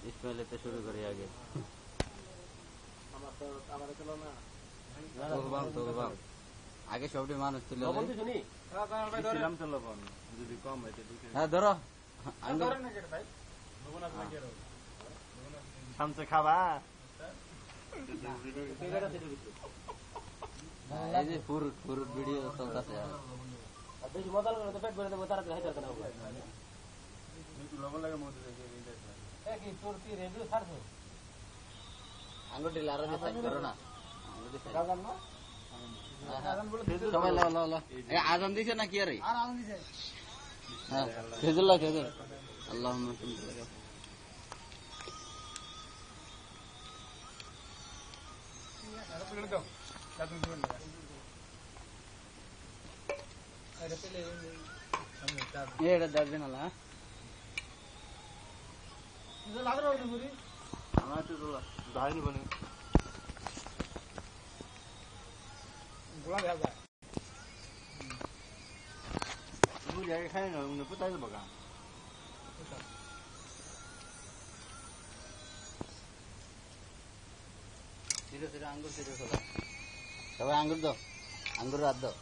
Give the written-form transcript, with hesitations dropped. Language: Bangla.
ইসমাইল এতে শুরু করি আগে আগে সবটি মানুষ তুলে হ্যাঁ ধরো খাবা এই যে ফুরুট ভিডিও চলতেছে বেশি মজা লাগলে তো পেট ভরে দেবো তাড়াতাড়ি হাইতে না আঙ্গুটি লারা দিয়ে সাইড করো না সবাই আজান দিছে না কি আরে হ্যাঁ খেজুর আল্লাহ এটা দার্জিন আলা আমার তো দাঁড়িয়ে বলে খাই না কোথায় যাবো গা আঙ্গুর সবাই আঙ্গুর দাও আঙ্গুর রাত দাও